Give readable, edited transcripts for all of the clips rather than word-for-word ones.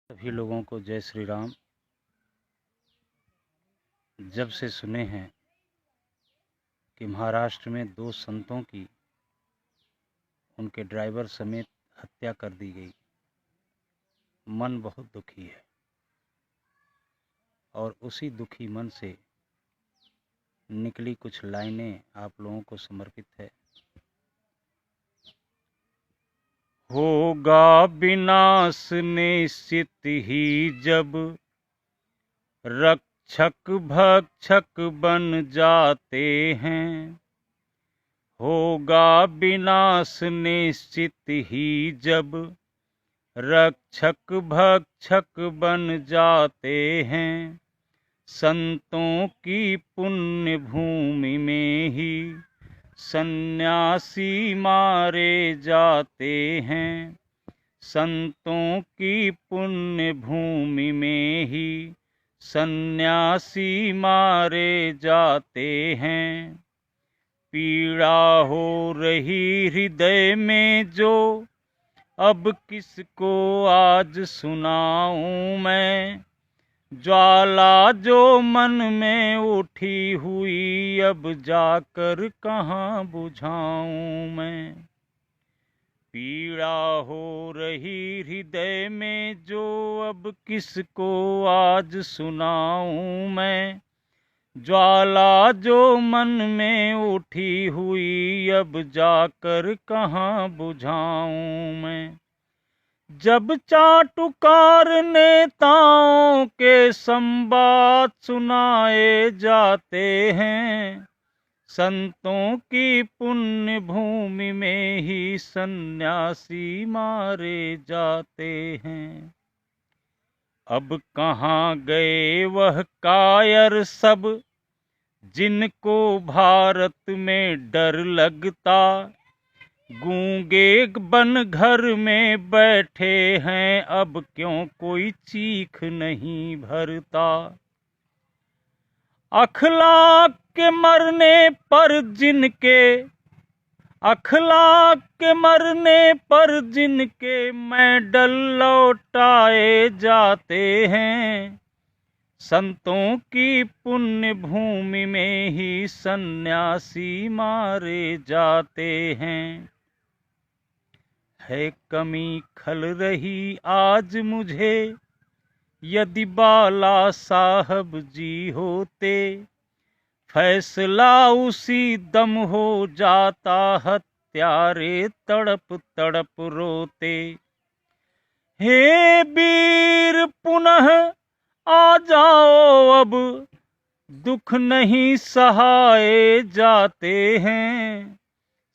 सभी लोगों को जय श्री राम। जब से सुने हैं कि महाराष्ट्र में 2 संतों की उनके ड्राइवर समेत हत्या कर दी गई, मन बहुत दुखी है। और उसी दुखी मन से निकली कुछ लाइनें आप लोगों को समर्पित है। होगा विनाश निश्चित ही जब रक्षक भक्षक बन जाते हैं। होगा विनाश निश्चित ही जब रक्षक भक्षक बन जाते हैं। संतों की पुण्य भूमि में ही सन्यासी मारे जाते हैं। संतों की पुण्य भूमि में ही सन्यासी मारे जाते हैं। पीड़ा हो रही हृदय में जो अब किसको आज सुनाऊं मैं। ज्वाला जो मन में उठी हुई अब जाकर कहाँ बुझाऊं मैं। पीड़ा हो रही हृदय में जो अब किसको आज सुनाऊं मैं। ज्वाला जो मन में उठी हुई अब जाकर कहाँ बुझाऊं मैं। जब चाटुकार नेताओं के संवाद सुनाए जाते हैं। संतों की पुण्य भूमि में ही सन्यासी मारे जाते हैं। अब कहाँ गए वह कायर सब जिनको भारत में डर लगता। गूंगे बन घर में बैठे हैं अब क्यों कोई चीख नहीं भरता। अखलाक के मरने पर जिनके मेडल लौटाए जाते हैं। संतों की पुण्य भूमि में ही सन्यासी मारे जाते हैं। है कमी खल रही आज मुझे यदि बाला साहब जी होते। फैसला उसी दम हो जाता हत्यारे तड़प तड़प रोते। हे वीर पुनः आ जाओ अब दुख नहीं सहाए जाते हैं।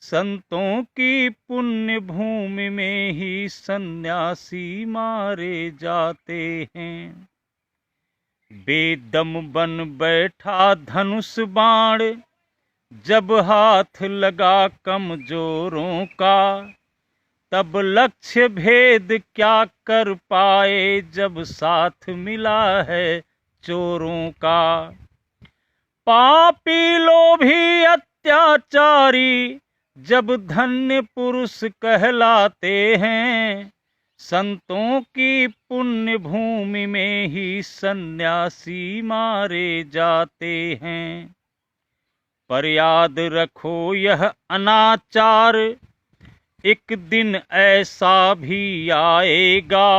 संतों की पुण्य भूमि में ही सन्यासी मारे जाते हैं। बेदम बन बैठा धनुष बाण जब हाथ लगा कमजोरों का। तब लक्ष्य भेद क्या कर पाए जब साथ मिला है चोरों का। पापी लोभी अत्याचारी जब धन्य पुरुष कहलाते हैं। संतों की पुण्य भूमि में ही सन्यासी मारे जाते हैं। पर याद रखो यह अनाचार एक दिन ऐसा भी आएगा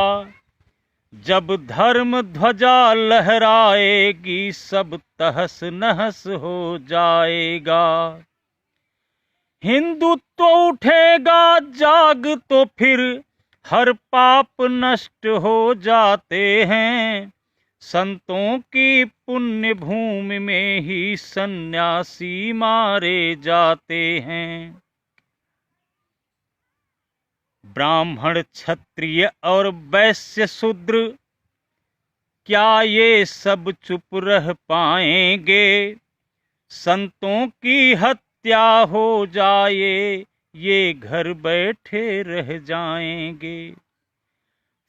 जब धर्म ध्वजा लहराएगी सब तहस नहस हो जाएगा। हिंदुत्व उठेगा जाग तो फिर हर पाप नष्ट हो जाते हैं। संतों की पुण्य भूमि में ही सन्यासी मारे जाते हैं। ब्राह्मण क्षत्रिय और वैश्य शूद्र क्या ये सब चुप रह पाएंगे। संतों की हत्या हो जाए ये घर बैठे रह जाएंगे।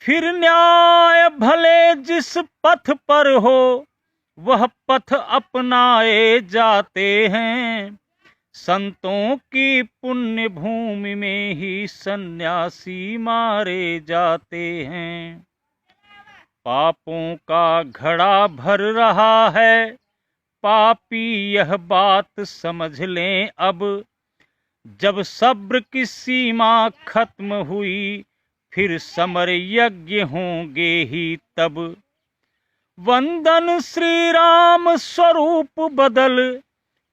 फिर न्याय भले जिस पथ पर हो वह पथ अपनाए जाते हैं। संतों की पुण्य भूमि में ही सन्यासी मारे जाते हैं। पापों का घड़ा भर रहा है, पापी यह बात समझ लें अब। जब सब्र की सीमा खत्म हुई, फिर समर यज्ञ होंगे ही तब। वंदन श्री राम स्वरूप बदल,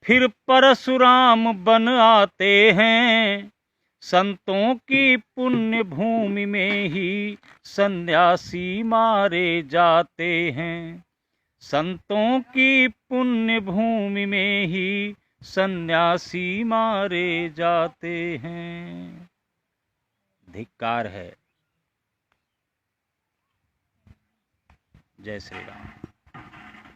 फिर परशुराम बन आते हैं। संतों की पुण्य भूमि में ही सन्यासी मारे जाते हैं। संतों की पुण्य भूमि में ही सन्यासी मारे जाते हैं। धिक्कार है। जय श्री राम।